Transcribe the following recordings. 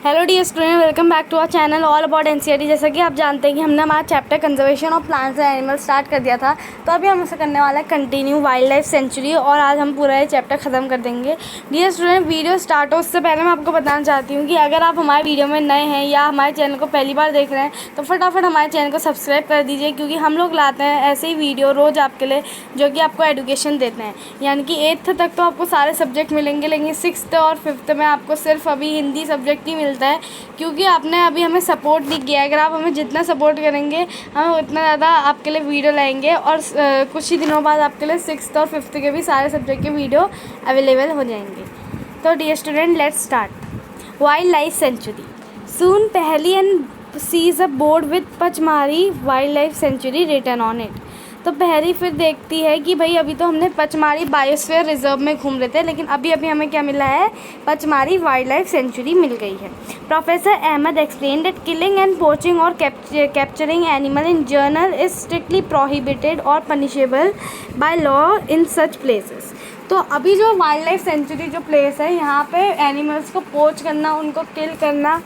Hello dear student, welcome back to our channel all about NCERT. जैसा कि आप जानते हैं कि हमने हमारा chapter conservation of plants and animals start कर दिया था, तो अभी हम उसे करने वाला है कंटिन्यू वाइल्ड लाइफ सेंचुरी, और आज हम पूरा ये चैप्टर ख़त्म कर देंगे। डियर स्टूडेंट, वीडियो स्टार्ट हो उससे पहले मैं आपको बताना चाहती हूँ कि अगर आप हमारे वीडियो में नए हैं या हमारे चैनल को पहली बार देख रहे हैं तो फटाफट हमारे चैनल को सब्सक्राइब कर दीजिए, क्योंकि हम लोग लाते हैं ऐसे ही वीडियो रोज़ आपके लिए जो कि आपको एजुकेशन देते हैं। यानी कि 8th तक तो आपको सारे सब्जेक्ट मिलेंगे, लेकिन 6th और 5th में आपको सिर्फ अभी हिंदी सब्जेक्ट ही मिलता है, क्योंकि आपने अभी हमें सपोर्ट नहीं किया। अगर आप हमें जितना सपोर्ट करेंगे हम उतना ज़्यादा आपके लिए वीडियो लाएंगे, और कुछ ही दिनों बाद आपके लिए 6th और 5th के भी सारे सब्जेक्ट के वीडियो अवेलेबल हो जाएंगे। तो dear student, let's start wildlife sanctuary. Soon पहली and sees a board with Pachmarhi wildlife sanctuary written on it. तो पहली फिर देखती है कि भाई अभी तो हमने पचमारी बायोस्फीयर रिजर्व में घूम रहे थे, लेकिन अभी हमें क्या मिला है, पचमारी वाइल्ड लाइफ सेंचुरी मिल गई है। Professor Ahmad explain that killing and poaching और capturing animal in jungle is strictly prohibited और punishable by law in such places. तो अभी जो वाइल्ड लाइफ सेंचुरी जो प्लेस है, यहाँ पे एनिमल्स को पोच करना, उनको किल करना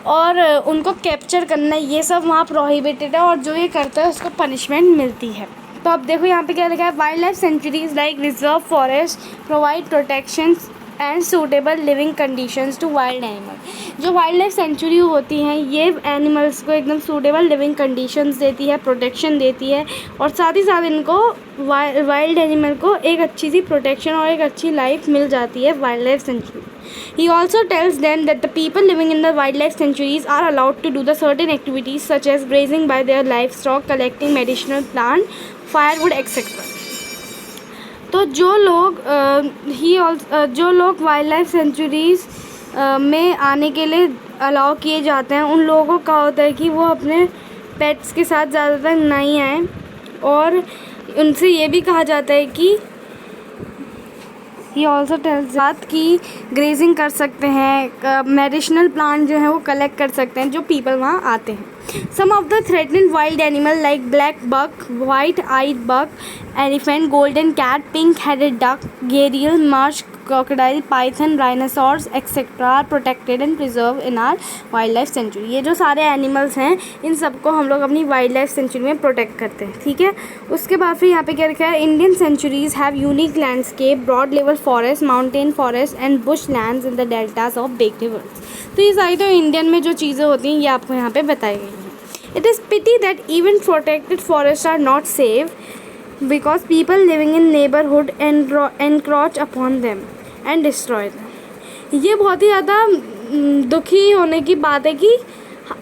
और उनको कैप्चर करना, ये सब वहाँ प्रोहिबिटेड है, और जो ये करता है उसको पनिशमेंट मिलती है। तो अब देखो यहाँ पे क्या लिखा है, wildlife sanctuaries like reserve forest provide protections and suitable living conditions to wild animal. जो वाइल्ड लाइफ सेंचुरी होती हैं ये एनिमल्स को एकदम सूटेबल लिविंग कंडीशंस देती है, प्रोटेक्शन देती है, और साथ ही साथ इनको वाइल्ड एनिमल को एक अच्छी सी प्रोटेक्शन और एक अच्छी लाइफ मिल जाती है wildlife century. He also tells them that the people living in the wildlife sanctuaries are allowed to do the certain activities such as grazing by their livestock, collecting medicinal plant, firewood, etc. तो जो लोग wild life centuries में आने के लिए allow किए जाते हैं, उन लोगों को क्या होता है कि वो अपने पेट्स के साथ ज़्यादातर नहीं आए, और उनसे ये भी कहा जाता है कि ही ऑल्सो टेल्स बात कि ग्रेजिंग कर सकते हैं, मेडिसिनल प्लांट जो है वो कलेक्ट कर सकते हैं जो पीपल वहाँ आते हैं। Some of the threatened wild animal like black buck, white-eyed buck, elephant, golden cat, pink-headed duck, gharial, marsh crocodile, python, rhinoceros, etc. are protected and preserved in our wildlife sanctuary। ये जो सारे animals हैं इन सबको हम लोग अपनी wild life sanctuary में protect करते हैं, ठीक है। उसके बाद फिर यहाँ पे क्या लिखा है, Indian sanctuaries have unique landscape, broad level forest, mountain forest and bush lands in the deltas of big rivers. तो ये सारी तो इंडियन में जो चीज़ें होती हैं ये आपको यहाँ पे बताई गई हैं। It is pity that even protected forests are not safe because people living in neighborhood encroach upon them and destroy them। ये बहुत ही ज़्यादा दुखी होने की बात है कि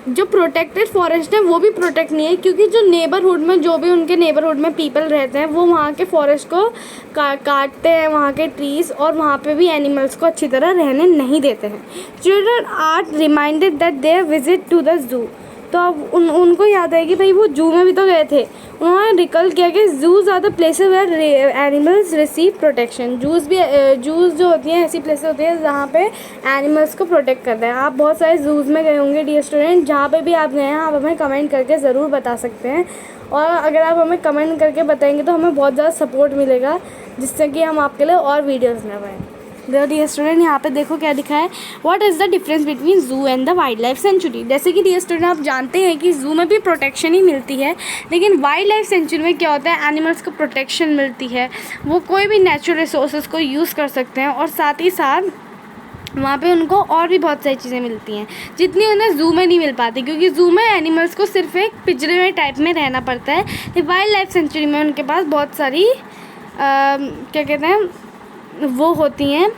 जो प्रोटेक्टेड फॉरेस्ट है वो भी प्रोटेक्ट नहीं है, क्योंकि जो नेबरहुड में जो भी उनके नेबरहुड में पीपल रहते हैं वो वहाँ के फॉरेस्ट को काटते हैं, वहाँ के ट्रीज़, और वहाँ पे भी एनिमल्स को अच्छी तरह रहने नहीं देते हैं। Children are reminded that they visit to the zoo. तो अब उनको याद है कि भाई वो जू में भी तो गए थे, उन्होंने रिकल किया कि zoos are the places where animals receive protection. Zoos जो होती हैं ऐसी प्लेसेस होती हैं जहाँ पे एनिमल्स को प्रोटेक्ट करते हैं। आप बहुत सारे जूज़ में गए होंगे डियर स्टूडेंट, जहाँ पे भी आप गए हैं आप हमें कमेंट करके ज़रूर बता सकते हैं, और अगर आप हमें कमेंट करके बताएंगे तो हमें बहुत ज़्यादा सपोर्ट मिलेगा, जिससे कि हम आपके लिए और वीडियोज़ लगाएँ। डियर स्टूडेंट, यहाँ पे देखो क्या लिखा है, what is the difference between zoo and the wildlife sanctuary. जैसे कि डियर स्टूडेंट आप जानते हैं कि जू में भी प्रोटेक्शन ही मिलती है, लेकिन वाइल्ड लाइफ सेंचुरी में क्या होता है, एनिमल्स को प्रोटेक्शन मिलती है, वो कोई भी नेचुरल रिसोर्सेज को यूज़ कर सकते हैं, और साथ ही साथ वहाँ पे उनको और भी बहुत सारी चीज़ें मिलती हैं जितनी उन्हें जू में नहीं मिल पाती, क्योंकि जू में एनिमल्स को सिर्फ एक पिंजरे में टाइप में रहना पड़ता है, लेकिन वाइल्ड लाइफ सेंचुरी में उनके पास बहुत सारी क्या कहते हैं वो होती हैं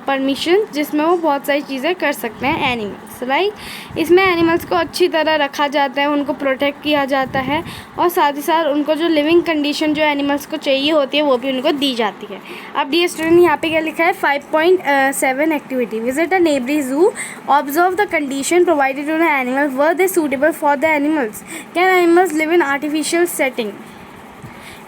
परमिशन, जिसमें वो बहुत सारी चीज़ें कर सकते हैं एनिमल्स, राइट। इसमें एनिमल्स को अच्छी तरह रखा जाता है, उनको प्रोटेक्ट किया जाता है, और साथ ही साथ उनको जो लिविंग कंडीशन जो एनिमल्स को चाहिए होती है वो भी उनको दी जाती है। अब डियर स्टूडेंट यहाँ पे क्या लिखा है, 5.7 एक्टिविटी, विजिट अ नेबरी zoo, observe the condition provided to the animal, were they suitable for the animals, can animals live in artificial setting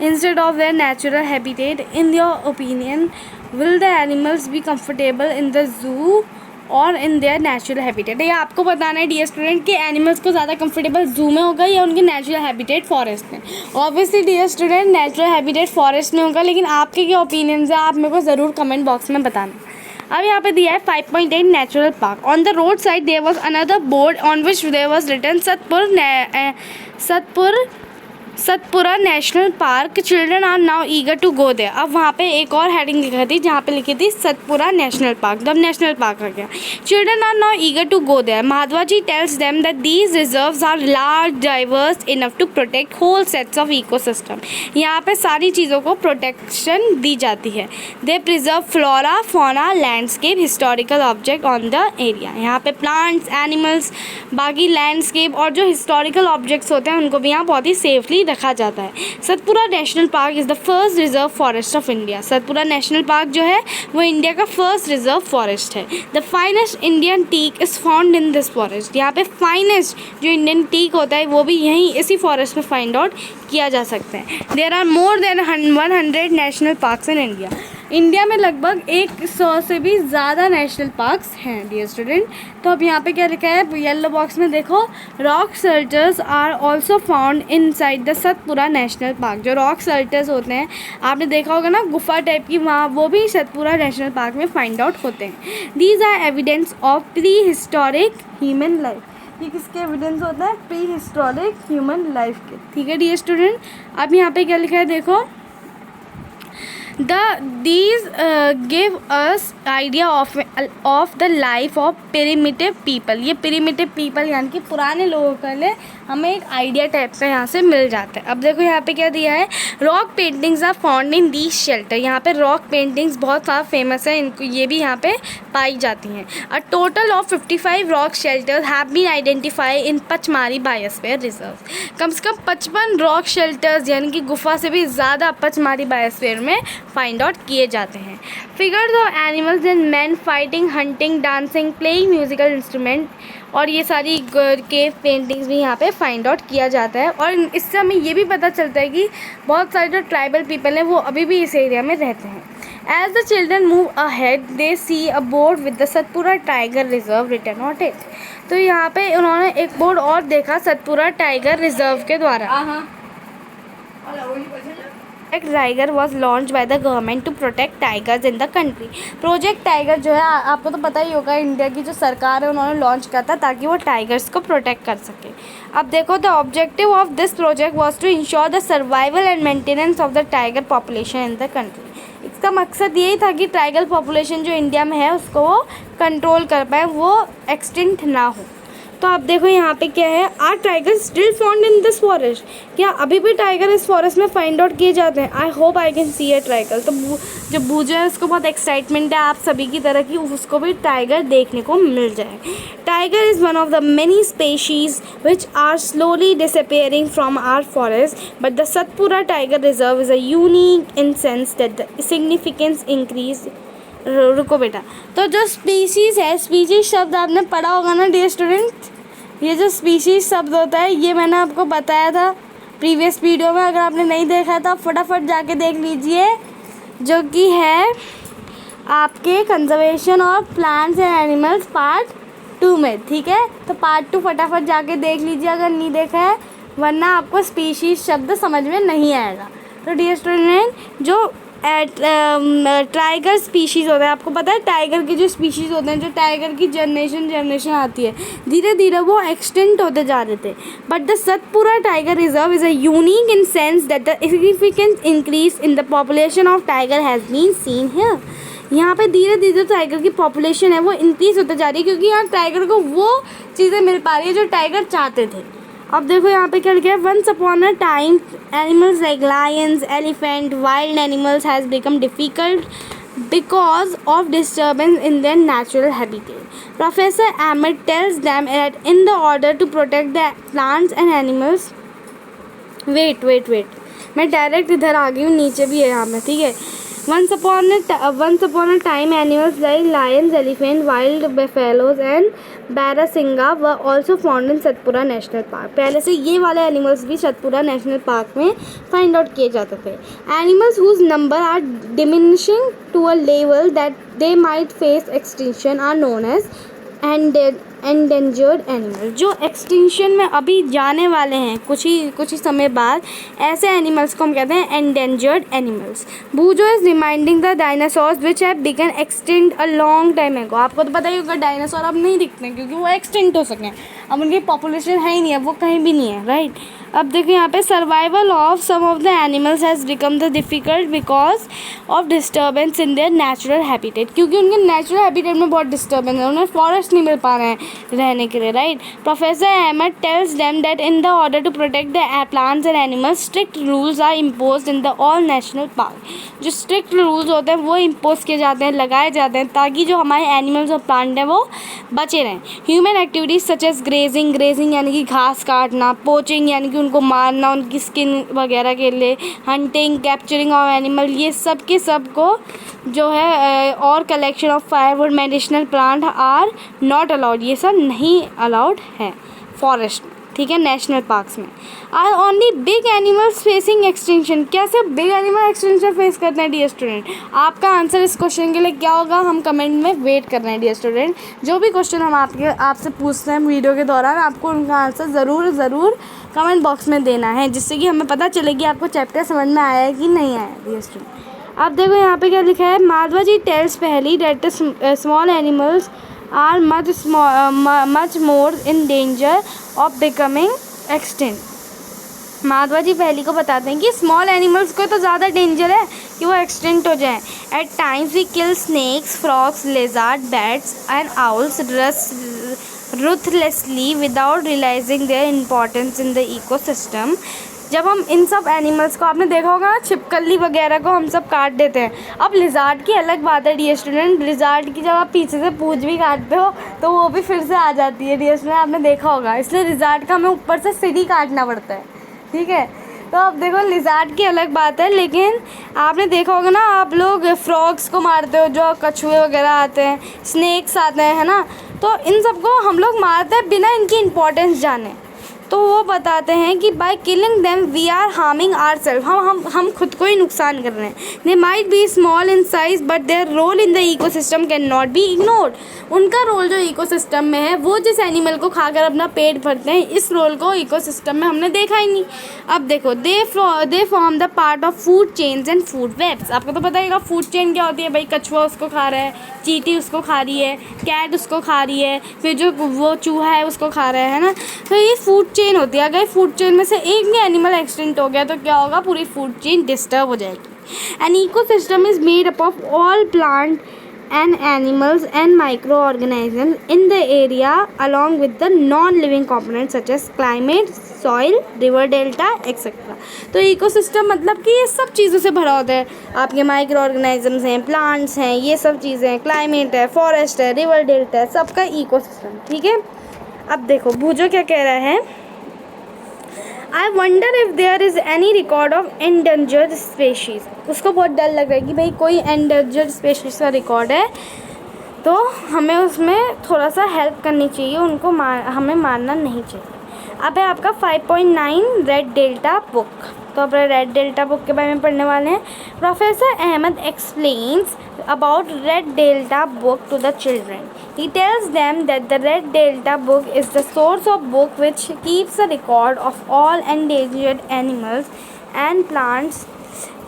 instead of their natural habitat, in your opinion will the animals be comfortable in the zoo और इन their natural habitat. ये आपको बताना है dear student कि animals को ज़्यादा comfortable जू में होगा या उनके नेचुरल हैबिटेट फॉरेस्ट में। Obviously dear student natural habitat forest में होगा, लेकिन आपके क्या ओपिनियंस है आप मेरे को ज़रूर कमेंट बॉक्स में बताना। अब यहाँ पे दिया है 5.8 natural park. On the road side there was another board on which there was written Satpura national park, children are now eager to go there. अब वहाँ पे एक और हेडिंग लिखी थी जहाँ पे लिखी थी सतपुरा नेशनल पार्क, तब नेशनल पार्क आ गया। Children are now eager to go there. Mahatma ji tells them that these reserves are large, diverse enough to protect whole sets of ecosystem. यहाँ पे सारी चीज़ों को प्रोटेक्शन दी जाती है। They preserve flora, fauna, landscape, historical object on the area. यहाँ पे प्लांट्स, एनिमल्स, बाकी लैंडस्केप और जो हिस्टोरिकल ऑब्जेक्ट्स होते हैं उनको भी यहाँ बहुत ही सेफली रखा जाता है। Satpura national park is the first reserve forest of India. Satpura national park जो है वो इंडिया का फर्स्ट रिजर्व फॉरेस्ट है। The finest Indian teak is found in this forest. यहाँ पे फाइनेस्ट जो इंडियन टीक होता है वो भी यहीं इसी फॉरेस्ट में फाइंड आउट किया जा सकता है। There are more than 100 national parks in India. India में लगभग 100 से भी ज़्यादा नेशनल पार्क्स हैं डियर स्टूडेंट। तो अब यहाँ पे क्या लिखा है येलो बॉक्स में देखो, rock shelters are also found inside the Satpura national park. जो रॉक शेल्टर्स होते हैं आपने देखा होगा ना, गुफा टाइप की, वहाँ वो भी सतपुरा नेशनल पार्क में फाइंड आउट होते हैं। These are evidence of prehistoric human life. ये किसके एविडेंस होता है? प्री हिस्टोरिक ह्यूमन लाइफ के। ठीक है डियर स्टूडेंट। अब यहाँ पे क्या लिखा है देखो, these give us idea of the life of primitive people। ये primitive people यानी कि पुराने लोगों के लिए हमें एक आइडिया टाइप का यहाँ से मिल जाता है। अब देखो यहाँ पे क्या दिया है, rock paintings are found in these shelter. यहाँ पे रॉक पेंटिंग्स बहुत ज़्यादा फेमस है, इनको ये भी यहाँ पे पाई जाती हैं। A total of 55 rock shelters have been identify in Pachmarhi biosphere reserve. कम से कम 55 रॉक शेल्टर्स यानी कि गुफा से भी ज़्यादा पचमारी बायोस्फीयर में फाइंड आउट किए जाते हैं। Figures of animals and man fighting, hunting, dancing, playing musical instrument और ये सारी केव पेंटिंग्स भी यहाँ पे फाइंड आउट किया जाता है। और इससे हमें ये भी पता चलता है कि बहुत सारे जो ट्राइबल पीपल हैं वो अभी भी इस एरिया में रहते हैं। As the children move ahead they see a board with the Satpura tiger reserve written on it. तो यहाँ पे उन्होंने एक बोर्ड और देखा सतपुरा टाइगर रिजर्व के द्वारा। Project tiger was launch by the government to protect tigers in the country. Project tiger जो है आपको तो पता ही होगा, इंडिया की जो सरकार है उन्होंने लॉन्च किया था ताकि वो टाइगर्स को प्रोटेक्ट कर सके। अब देखो, the objective of this project was to ensure the survival and maintenance of the tiger population in the country. इसका मकसद यही था कि टाइगर पॉपुलेशन जो इंडिया में है उसको वो कंट्रोल कर पाए, वो एक्सटिंक्ट ना हो। तो आप देखो यहाँ पे क्या है, are tiger still found in this forest. क्या अभी भी टाइगर इस फॉरेस्ट में फाइंड आउट किए जाते हैं? I hope I can see A tiger. तो जो बूझे है उसको बहुत एक्साइटमेंट है आप सभी की तरह की उसको भी टाइगर देखने को मिल जाए। Tiger is one of the many species which are slowly disappearing from our forest, but the Satpura tiger reserve is a unique in sense that the significance increase. रुको बेटा, तो जो स्पीशीज़ है, स्पीशीज़ शब्द आपने पढ़ा होगा ना डियर स्टूडेंट। ये जो स्पीशीज़ शब्द होता है ये मैंने आपको बताया था प्रीवियस वीडियो में। अगर आपने नहीं देखा था फटाफट जाके देख लीजिए, जो कि है आपके conservation of plants and animals part 2 में। ठीक है, तो पार्ट 2 फटाफट जाके देख लीजिए अगर नहीं देखा है, वरना आपको स्पीशीज़ शब्द समझ में नहीं आएगा। तो डियर स्टूडेंट, जो टाइगर स्पीशीज़ होता है, आपको पता है टाइगर की जो स्पीशीज़ होते हैं, जो टाइगर की जनरेशन आती है, धीरे धीरे वो एक्सटेंट होते जा रहे थे। But the Satpura tiger reserve is a unique in sense that the significant increase in the population of tiger has been seen here. यहाँ पे धीरे धीरे टाइगर की पॉपुलेशन है वो इंक्रीज होते जा रही है, क्योंकि यहाँ टाइगर को वो चीज़ें मिल पा रही है जो टाइगर चाहते थे। अब देखो यहाँ पे क्या लिखा है, once upon a time animals like lions, elephant, wild animals has become difficult because of disturbance in their natural habitat. Professor Ahmed tells them that in the order to protect the plants and animals. Wait मैं direct इधर आ गई हूँ, नीचे भी है यहाँ में। ठीक है, Once upon a time, animals like lions, elephant, wild buffaloes and barasingha were also found in Satpura National Park। पहले से ये वाले एनिमल्स भी सतपुरा नेशनल पार्क में फाइंड आउट किए जाते थे। Animals whose number are diminishing to a level that they might face extinction are known as endangered animal, जो एक्सटिंक्शन में अभी जाने वाले हैं कुछ ही समय बाद, ऐसे एनिमल्स को हम कहते हैं endangered animals. भूजो is reminding the dinosaurs which have begun extinct a long time एगो। आपको तो पता ही होगा डायनासोर अब नहीं दिखते हैं क्योंकि वो एक्सटिंक्ट हो सके, अब उनकी पॉपुलेशन है ही नहीं, अब वो कहीं भी नहीं है, राइट। अब देखिए यहाँ पे survival of some of the animals has become the difficult because of disturbance in their natural habitat, क्योंकि उनके नेचुरल हैबिटेट में बहुत डिस्टर्बेंस है, उन्हें फॉरेस्ट नहीं मिल पा रहे हैं रहने के लिए, right. Professor Ahmed tells them that in the order to protect the plants and animals strict rules are impose in the all national park. जो स्ट्रिक्ट रूल्स होते हैं वो इम्पोज किए जाते हैं, लगाए जाते हैं, ताकि जो हमारे एनिमल्स और प्लांट हैं वो बचे रहें। Human activities such as grazing यानी कि घास काटना, पोचिंग यानी कि उनको मारना उनकी स्किन वगैरह के लिए, हंटिंग, कैप्चरिंग ऑफ एनिमल, ये सब के सब को जो है और collection of firewood, medicinal plant are not allowed, ये सब नहीं अलाउड है फॉरेस्ट में, ठीक है, नेशनल पार्क्स में। Are only big animals facing extinction, कैसे बिग एनिमल एक्सटिंक्शन फेस करते हैं डियर स्टूडेंट? आपका आंसर इस क्वेश्चन के लिए क्या होगा, हम कमेंट में वेट कर रहे हैं डियर स्टूडेंट। जो भी क्वेश्चन हम आपसे पूछते हैं वीडियो के दौरान, आपको उनका आंसर ज़रूर कमेंट बॉक्स में देना है, जिससे कि हमें पता चले कि आपको चैप्टर समझ में आया है कि नहीं आया डियर स्टूडेंट। अब देखो यहाँ पे क्या लिखा है, Madhava ji tells Paheli that small animals are much more in danger of becoming extinct. Madhava ji Paheli को बताते हैं कि स्मॉल एनिमल्स को तो ज़्यादा डेंजर है कि वो एक्सटिंक्ट हो जाएं। At times we kill snakes, frogs, lizard, bats and owls ruthlessly without realizing their importance in the ecosystem। जब हम इन सब एनिमल्स को, आपने देखा होगा छिपकली वगैरह को हम सब काट देते हैं। अब लिजार्ड की अलग बात है डियर स्टूडेंट, लिजार्ड की जब आप पीछे से पूंछ भी काटते हो तो वो भी फिर से आ जाती है डियर स्टूडेंट, आपने देखा होगा। इसलिए लिजार्ड का हमें ऊपर से सिर ही काटना पड़ता है, ठीक है। तो अब देखो लिजार्ड की अलग बात है, लेकिन आपने देखा होगा ना, आप लोग फ्रॉग्स को मारते हो, जो कछुए वगैरह आते हैं, स्नेक्स आते हैं, है ना, तो इन सबको हम लोग मारते हैं बिना इनकी इम्पोर्टेंस जाने। तो वो बताते हैं कि by killing them we are harming ourself, हम खुद को ही नुकसान कर रहे हैं। They might be small in size but their role in the ecosystem can not be ignored. उनका रोल जो इकोसिस्टम में है, वो जिस एनिमल को खाकर अपना पेट भरते हैं, इस रोल को इकोसिस्टम में हमने देखा ही नहीं। अब देखो, they form the part of food chains and food webs. आपको तो पता है फूड चेन क्या होती है, भाई कछुआ उसको खा रहा है, चींटी उसको खा रही है, कैट उसको खा रही है, फिर जो वो चूहा है उसको खा रहा है ना। तो ये फूड चेन होती है। अगर फूड चेन में से एक भी एनिमल एक्सटिंक्ट हो गया तो क्या होगा, पूरी फूड चेन डिस्टर्ब हो जाएगी। N ecosystem is made up of all plant and animals and microorganisms in the area along with the non-living components such as climate, soil, river delta etc। तो ecosystem मतलब कि ये सब चीज़ों से भरा होता है। आपके माइक्रो ऑर्गेनाइजम्स हैं, प्लांट्स हैं, ये सब चीज़ें हैं, क्लाइमेट है, फॉरेस्ट है, रिवर डेल्टा है, सबका इकोसिस्टम, ठीक है। अब देखो भूजो क्या कह रहा है, I wonder if there is any record of endangered species. उसको बहुत डर लग रहा है कि भाई कोई एंडेंजर्ड स्पेशीज़ का रिकॉर्ड है तो हमें उसमें थोड़ा सा हेल्प करनी चाहिए, उनको हमें मारना नहीं चाहिए। अब है आपका 5.9 रेड डेल्टा बुक। तो अब रेड डेल्टा बुक के बारे में पढ़ने वाले हैं। Professor Ahmed explains about red delta book to the children। He tells them that the red delta book is the source of book which keeps a record of all endangered animals and plants।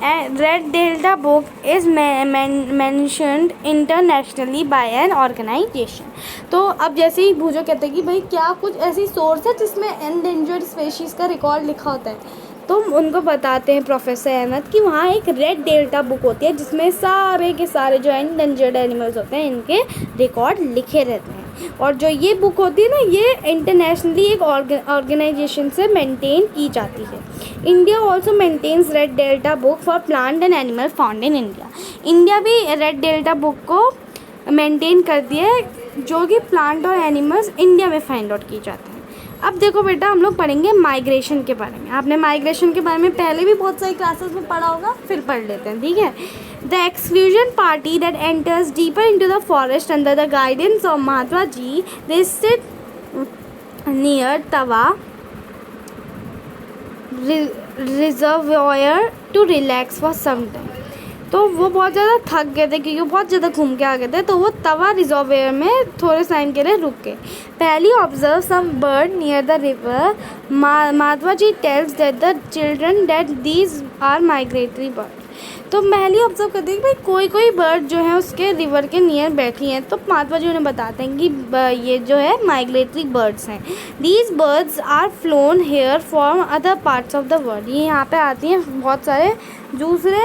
And red delta book is mentioned internationally by an organization। तो अब जैसे ही भूजो कहते हैं कि भाई क्या कुछ ऐसी सोर्स है जिसमें एंडेंजर्ड स्पेशीज़ का रिकॉर्ड लिखा होता है, तो उनको बताते हैं प्रोफेसर अहमद कि वहाँ एक रेड डेल्टा बुक होती है जिसमें सारे के सारे जो एंडेंजर्ड एनिमल्स होते हैं इनके रिकॉर्ड लिखे रहते हैं। और जो ये बुक होती है ना, ये इंटरनेशनली एक ऑर्गेनाइजेशन से मेंटेन की जाती है। India also maintains red delta book for plant and animal found in India. India भी रेड डेल्टा बुक को मेंटेन करती है जो कि प्लांट और एनिमल्स इंडिया में फाइंड आउट की जाते हैं। अब देखो बेटा, हम लोग पढ़ेंगे माइग्रेशन के बारे में। आपने माइग्रेशन के बारे में पहले भी बहुत सारी क्लासेस में पढ़ा होगा, फिर पढ़ लेते हैं, ठीक है। The excursion party that enters deeper into the forest under the guidance of Mahatma ji, they sit near Tawa reservoir to relax for some time. तो वो बहुत ज़्यादा थक गए थे क्योंकि वो बहुत ज़्यादा घूम के आ गए थे, तो वो तवा रिजर्वेयर में थोड़े टाइम के लिए रुक गए। Paheli observe some bird near the river. Madhava ji tells that the children that these are migratory bird. तो पहली ऑब्जर्व करते हैं कि भाई कोई कोई बर्ड जो है उसके रिवर के नियर बैठी हैं, तो माधवा जी उन्हें बताते हैं कि ये जो है माइग्रेटरी बर्ड्स हैं। These birds are flown here from other parts of the world. ये यहाँ पे आती हैं बहुत सारे दूसरे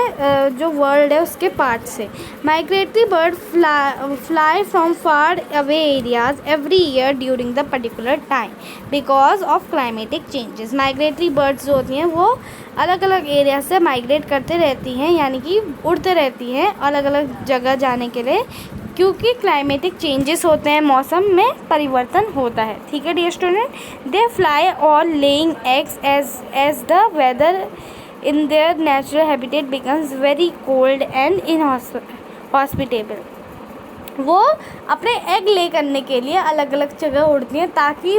जो वर्ल्ड है उसके पार्ट से। Migratory bird fly from far away areas every year during the particular time because of climatic changes. Migratory birds जो होती हैं वो अलग अलग एरिया से माइग्रेट करते रहती हैं, यानी कि उड़ते रहती हैं अलग अलग जगह जाने के लिए, क्योंकि क्लाइमेटिक चेंजेस होते हैं, मौसम में परिवर्तन होता है। ठीक है डियर स्टूडेंट, दे फ्लाई और laying eggs as the weather in their natural habitat becomes very cold and inhospitable। वो अपने एग ले करने के लिए अलग अलग जगह उड़ती हैं ताकि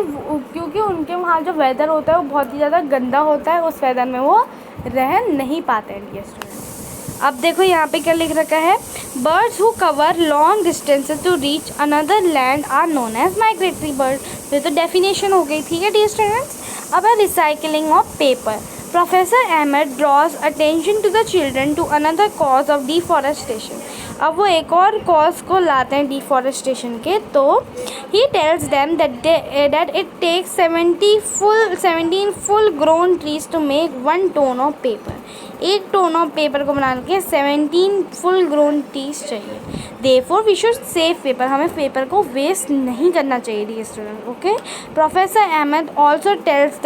क्योंकि उनके वहाँ जो वेदर होता है वो बहुत ही ज़्यादा गंदा होता है, उस वेदर में वो रह नहीं पाते हैं डियर स्टूडेंट। अब देखो यहाँ पे क्या लिख रखा है, birds who cover long distances to reach another land are known as migratory bird. ये तो डेफिनेशन हो गई। ठीक है डियर स्टूडेंट्स, अब है recycling of paper. Professor Ahmed draws attention to the children to another cause of deforestation। अब वो एक और कॉज को लाते हैं डिफॉरेस्टेशन के, तो he tells them that it takes 17 full grown trees to make 1 ton of paper। 1 ton of paper को बनाने के 17 फुल ग्रोन ट्रीज चाहिए। Therefore we should save paper। हमें पेपर को वेस्ट नहीं करना चाहिए dear student. Okay, professor Ahmed also tells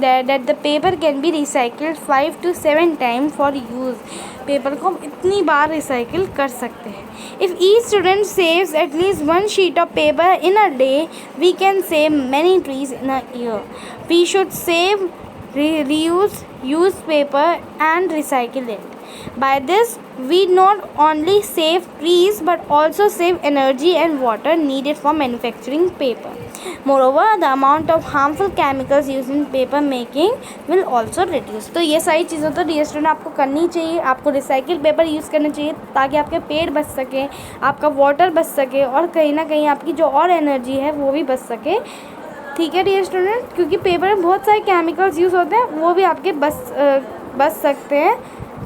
that the paper can be recycled 5 to 7 times for use। Paper को हम इतनी बार रिसाइकिल कर सकते हैं। If each student saves at least 1 sheet of paper in a day, we can save many trees in a year। We should save, reuse, use paper and recycle it। By this we not only save trees but also save energy and water needed for manufacturing paper। Moreover, the amount of harmful chemicals used in paper making will also reduce। तो ये सारी चीज़ें तो dear student आपको करनी चाहिए। आपको recycle paper use करना चाहिए ताकि आपके पेड़ बच सके, आपका वाटर बच सके और कहीं ना कहीं आपकी जो और एनर्जी है वो भी बच सके। ठीक है डियर स्टूडेंट, क्योंकि पेपर में बहुत सारे केमिकल्स यूज़ होते हैं, वो भी आपके बच सकते हैं।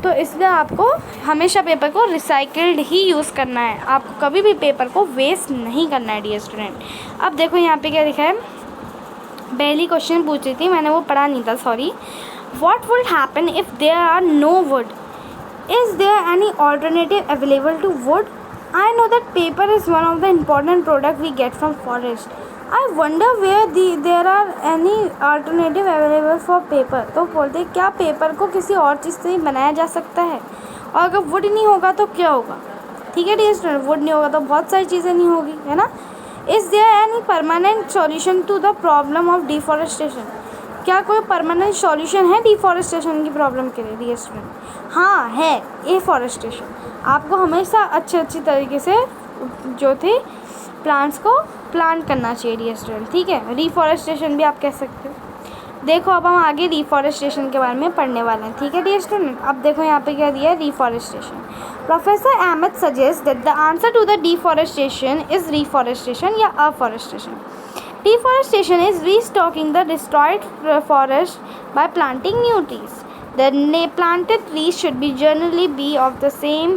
तो इसलिए आपको हमेशा पेपर को रिसाइकिल्ड ही यूज़ करना है। आपको कभी भी पेपर को वेस्ट नहीं करना है डियर स्टूडेंट। अब देखो यहाँ पे क्या लिखा है, पहली क्वेश्चन पूछ रही थी, मैंने वो पढ़ा नहीं था, sorry. What would happen if there are no wood? Is there any alternative available to wood? I know that paper is one of the important product we get from forest. I wonder where there are any alternative available for paper. तो बोलते क्या paper को किसी और चीज़ से ही बनाया जा सकता है? और अगर वुड नहीं होगा तो क्या होगा? ठीक है डियर स्टूडेंट, वुड नहीं होगा तो बहुत सारी चीज़ें नहीं होगी, है ना। Is there any permanent solution to the problem of deforestation? क्या कोई परमानेंट सॉल्यूशन है डिफॉरेस्टेशन की प्रॉब्लम के लिए डियर स्टूडेंट? हाँ है, एफॉरेस्टेशन। आपको हमेशा अच्छी तरीके से जो थे प्लांट्स को प्लांट करना चाहिए डियर स्टूडेंट। ठीक है, रिफॉरेस्टेशन भी आप कह सकते हो। देखो अब हम आगे रिफॉरेस्टेशन के बारे में पढ़ने वाले हैं। ठीक है डियर स्टूडेंट, अब देखो यहाँ पे क्या दिया है, reforestation. Professor Ahmed suggest that the answer to the deforestation is reforestation या afforestation. Deforestation is restocking the destroyed forest by planting new trees। The planted trees should be generally be of the same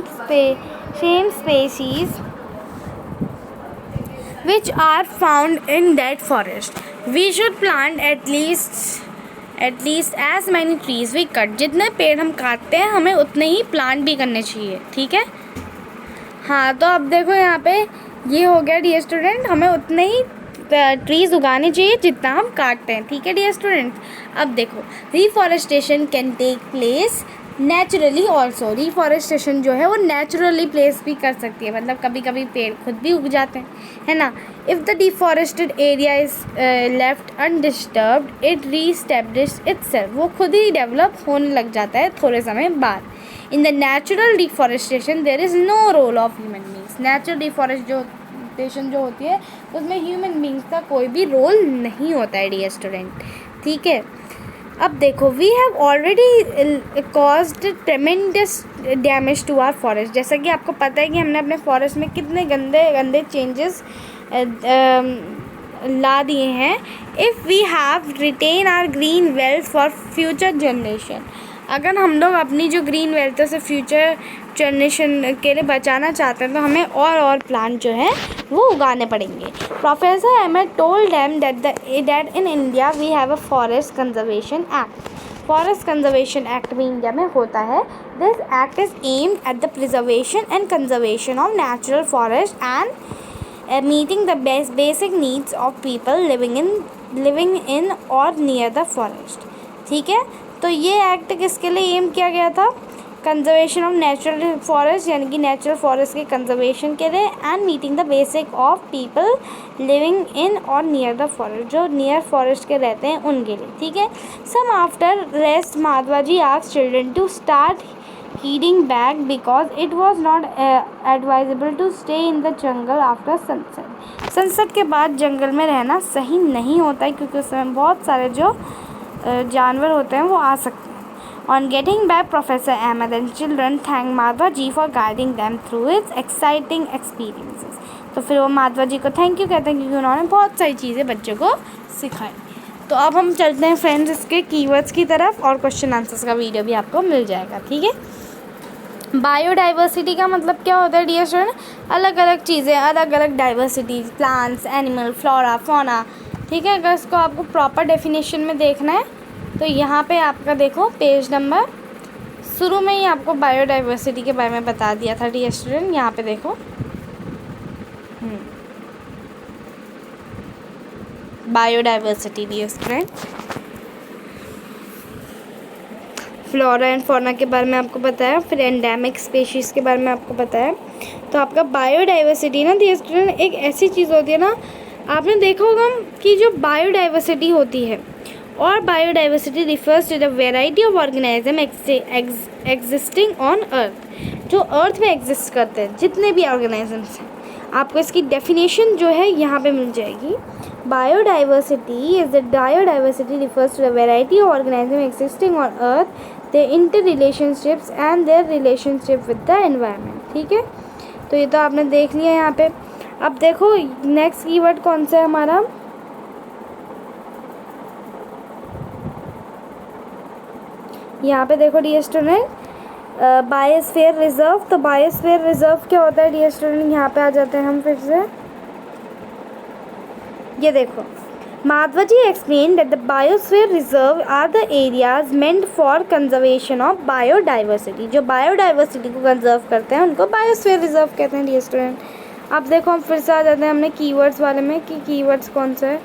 species which are found in that forest। We should plant at least as many trees we cut। जितने पेड़ हम काटते हैं हमें उतने ही plant भी करने चाहिए। ठीक है, हाँ, तो अब देखो यहाँ पे ये हो गया डियर स्टूडेंट, हमें उतने ही ट्रीज़ उगाने चाहिए जितना हम काटते हैं। ठीक है डियर स्टूडेंट, अब देखो reforestation can take place naturally also. Reforestation जो है वो नेचुरली प्लेस भी कर सकती है, मतलब कभी कभी पेड़ खुद भी उग जाते हैं, है ना। If the deforested area is left undisturbed it reestablish itself. वो खुद ही डेवलप होने लग जाता है थोड़े समय बाद। In the natural deforestation there is no role of human beings. Natural deforestation जो होती है उसमें ह्यूमन बींग्स का कोई भी रोल नहीं होता है डियर स्टूडेंट। ठीक है, अब देखो, we have already caused tremendous damage to our forest. जैसा कि आपको पता है कि हमने अपने फॉरेस्ट में कितने गंदे गंदे चेंजेस ला दिए हैं। If we have retain our green wealth for future generation, अगर हम लोग अपनी जो ग्रीन वेल्थ है उसे फ्यूचर जनरेशन के लिए बचाना चाहते हैं तो हमें और प्लांट जो है वो उगाने पड़ेंगे। Professor Ahmed told them that in India we have a forest conservation act. Forest conservation act भी इंडिया में होता है। This act is aimed at the preservation and conservation of natural forest and meeting the basic needs of people living in और near the forest. ठीक है, तो ये act किसके लिए एम किया गया था? कंजर्वेशन ऑफ नेचुरल फॉरेस्ट, यानी कि नेचुरल फॉरेस्ट के कंजर्वेशन के लिए, and meeting the basic of people living in और नियर द फॉरेस्ट, जो नियर फॉरेस्ट के रहते हैं उनके लिए। ठीक है, some after rest Mahatma ji asked children to start heading back because it was not advisable to stay in the jungle after sunset. Sunset के बाद जंगल में रहना सही नहीं होता है, क्योंकि उस समय बहुत सारे जो जानवर होते हैं वो आ सकते हैं। On getting back, Professor Ahmed and children thank Madhava ji for guiding them through its exciting experiences। तो फिर वो माधवा जी को थैंक यू कहते हैं क्योंकि उन्होंने बहुत सारी चीज़ें बच्चों को सिखाई। तो अब हम चलते हैं फ्रेंड्स इसके कीवर्ड्स की तरफ, और क्वेश्चन आंसर्स का वीडियो भी आपको मिल जाएगा। ठीक है, बायोडाइवर्सिटी का मतलब क्या होता है डियर स्टूडेंट? अलग अलग चीज़ें, अलग अलग diversity, plants, animal, flora, fauna. ठीक है, अगर इसको आपको प्रॉपर डेफिनेशन में देखना है तो यहाँ पे आपका देखो पेज नंबर, शुरू में ही आपको बायोडाइवर्सिटी के बारे में बता दिया था डियर स्टूडेंट। यहाँ पे देखो biodiversity dear student, flora and fauna के बारे में आपको बताया, फिर एंडेमिक स्पीशीज़ के बारे में आपको बताया। तो आपका बायोडाइवर्सिटी ना डियर स्टूडेंट एक ऐसी चीज़ होती है ना, आपने देखा होगा कि जो बायोडाइवर्सिटी होती है, और biodiversity refers to the variety of organism existing on earth, जो अर्थ में एग्जिस्ट करते हैं जितने भी ऑर्गेनिजम्स हैं। आपको इसकी डेफिनेशन जो है यहाँ पे मिल जाएगी। Biodiversity refers to the variety of organisms existing on earth, their interrelationships and their relationship with the environment। ठीक है, तो ये तो आपने देख लिया यहाँ पे। अब देखो नेक्स्ट कीवर्ड कौन सा है हमारा, यहाँ पे देखो डियर स्टूडेंट बायोस्फीयर रिजर्व। तो बायोस्फीयर रिजर्व क्या होता है डियर स्टूडेंट, यहाँ पे आ जाते हैं हम फिर से। ये देखो, Madhava ji explain that the biosphere reserve are the areas meant for conservation of biodiversity. जो बायोडाइवर्सिटी को कंजर्व करते हैं उनको बायोस्फीयर रिजर्व कहते हैं डियर स्टूडेंट। अब देखो हम फिर से आ जाते हैं हमने कीवर्ड्स वाले में कि कीवर्ड्स कौन सा है,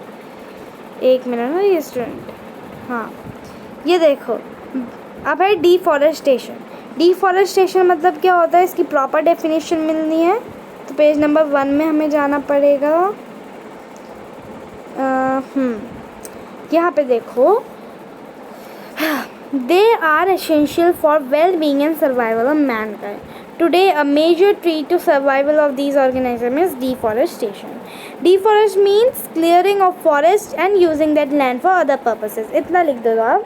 एक मिनट ना डियर स्टूडेंट। हाँ, ये देखो अब है डिफॉरेस्टेशन। डिफॉरेस्टेशन मतलब क्या होता है, इसकी प्रॉपर डेफिनेशन मिलनी है तो पेज नंबर 1 में हमें जाना पड़ेगा। यहाँ पे देखो, they are essential for well being and survival of mankind. Today a major threat to survival of these organism is deforestation. Deforest means clearing of forest and using that land for other purposes. इतना लिख दो आप,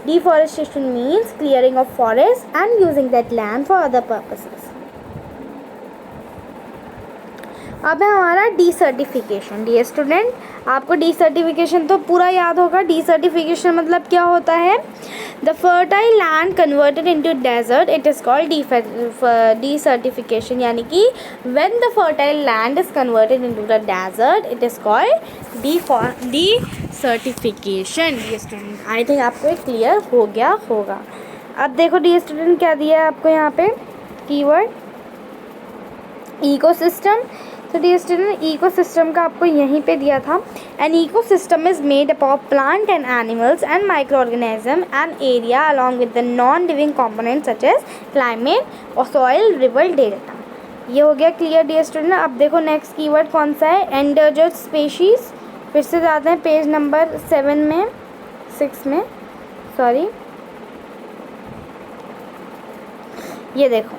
deforestation means clearing of forest and using that land for other purposes। अब है हमारा डीसर्टिफिकेशन। Dear student, आपको डीसर्टिफिकेशन तो पूरा याद होगा। डीसर्टिफिकेशन मतलब क्या होता है, the fertile land converted into desert, it is called desertification. यानी कि when the fertile land is converted into the desert it is called desertification. Dear student, I think आपको एक क्लियर हो गया होगा। अब देखो डियर स्टूडेंट क्या दिया है आपको यहाँ पे कीवर्ड, इकोसिस्टम। तो डियर स्टूडेंट, इकोसिस्टम का आपको यहीं पे दिया था, an ecosystem is made up of plant and animals and microorganism and area along with the non living component such as climate और सॉइल, रिवर, डेटा। ये हो गया क्लियर डियर स्टूडेंट। अब देखो नेक्स्ट कीवर्ड कौन सा है, endangered species. फिर से जाते हैं पेज नंबर 6 में, सॉरी, ये देखो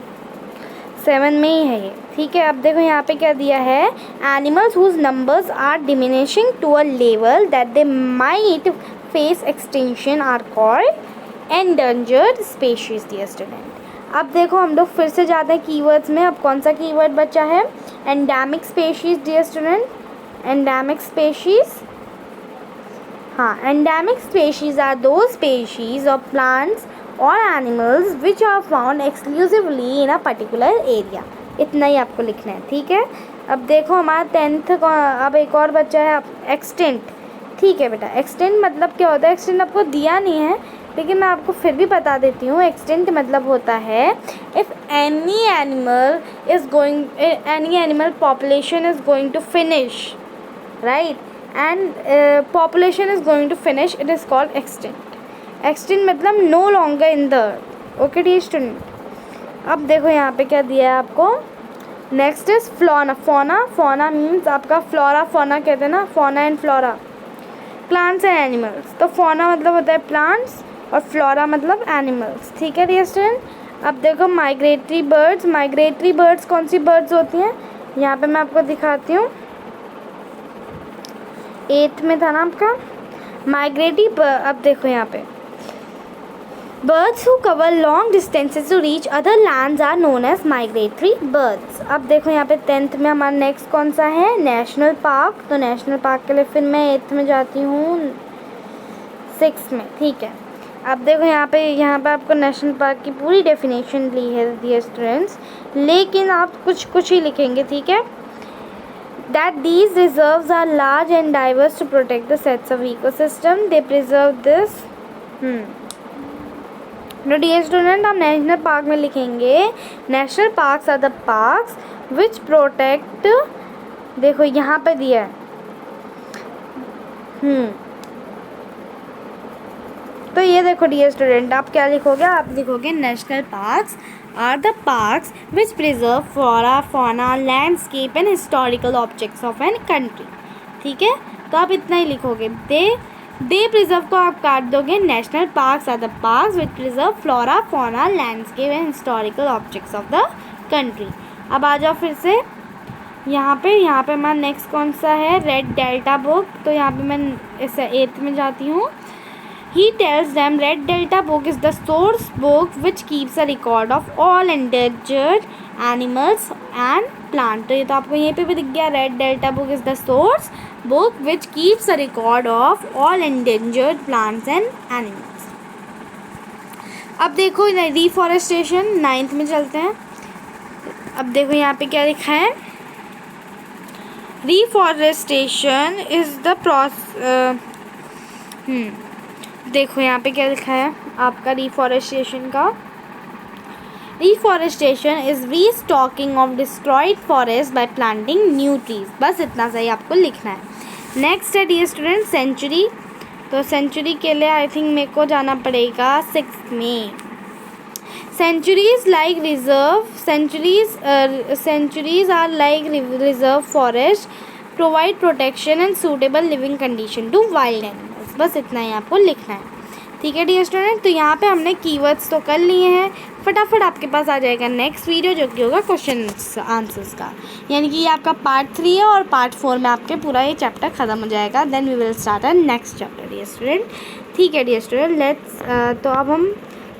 7 में ही है ये। ठीक है, अब देखो यहाँ पे क्या दिया है, animals whose numbers are diminishing to a level that they might face extinction are called endangered species dear student. अब देखो हम लोग फिर से जाते हैं कीवर्ड्स में। अब कौन सा कीवर्ड बचा है? Endemic species dear student, endemic species. हाँ, endemic species are those species of plants और animals which are found exclusively in a particular area. इतना ही आपको लिखना है, ठीक है। अब देखो हमारा 10th अब एक और बच्चा है एक्सटेंट। ठीक है बेटा, एक्सटेंट मतलब क्या होता है? एक्सटेंट आपको दिया नहीं है लेकिन मैं आपको फिर भी बता देती हूँ। एक्सटेंट मतलब होता है if any animal population is going to finish, right, and population is going to finish, it is called extinct. Extinct मतलब no longer in the, okay dear student. अब देखो यहाँ पे क्या दिया है आपको। Next is fauna. Fauna, fauna means आपका फ्लोरा फोना कहते हैं ना, फोना and flora, plants and animals. तो फोना मतलब होता है प्लांट्स और फ्लोरा मतलब एनिमल्स, ठीक है डियर स्टूडेंट। अब देखो माइग्रेटरी बर्ड्स। माइग्रेटरी बर्ड्स कौन सी बर्ड्स होती हैं? यहाँ पे मैं आपको दिखाती हूँ, 8th में था ना आपका माइग्रेटरी। अब देखो यहाँ पे birds who cover long distances to reach other lands are known as migratory birds। अब देखो यहाँ पे 10th में हमारा नेक्स्ट कौन सा है? National park. तो नेशनल पार्क के लिए फिर मैं 8th में जाती हूँ, 6th में, ठीक है। अब देखो यहाँ पे आपको नेशनल पार्क की पूरी डेफिनेशन ली है डियर स्टूडेंट्स, लेकिन आप कुछ ही लिखेंगे, ठीक है। That these reserves are large and diverse to protect the sets of ecosystem. They preserve this तो डियर स्टूडेंट हम नेशनल पार्क में लिखेंगे national parks are the parks which protect. देखो यहाँ पे दिया है तो ये देखो डियर स्टूडेंट आप क्या लिखोगे? आप लिखोगे national parks are the parks which preserve flora fauna landscape and historical objects of an country, ठीक है। तो आप इतना ही लिखोगे। दे प्रिजर्व को आप काट दोगे, national parks are the parks which preserve flora fauna landscape and historical objects of the country. अब आ जाओ फिर से यहाँ पे हमारा नेक्स्ट कौन सा है? Red delta book. तो यहाँ पे मैं इसे 8th में जाती हूँ। He tells them Red Delta book is the source book which keeps a record of all endangered animals and plant। तो ये तो आपको यहीं पे भी दिख गया, Red Delta book is the source book which keeps a record of all endangered plants and animals। अब देखो रिफॉरेस्टेशन 9th में चलते हैं। अब देखो यहाँ पे क्या लिखा है? रिफॉरेस्टेशन इज द देखो यहाँ पे क्या लिखा है आपका रिफॉरेस्टेशन का। Reforestation is restocking of destroyed forest by planting new trees. बस इतना सही आपको लिखना है। नेक्स्ट है डियर स्टूडेंट सेंचुरी। तो सेंचुरी के लिए आई थिंक मेरे को जाना पड़ेगा 6th में। Sanctuaries like reserve sanctuaries are like reserve forest provide protection and suitable living condition to wild animals. बस इतना ही आपको लिखना है, ठीक है डियर स्टूडेंट। तो यहाँ पे हमने कीवर्ड्स तो कर लिए हैं। फटाफट आपके पास आ जाएगा नेक्स्ट वीडियो जो कि होगा क्वेश्चन आंसर्स का, यानी कि ये आपका पार्ट 3 है और पार्ट 4 में आपके पूरा ये चैप्टर ख़त्म हो जाएगा। Then we will start a next chapter dear student, ठीक है डियर स्टूडेंट। तो अब हम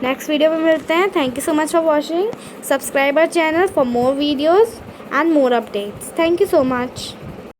नेक्स्ट वीडियो में मिलते हैं। Thank you so much for watching. Subscribe our channel for more videos and more updates. Thank you so much.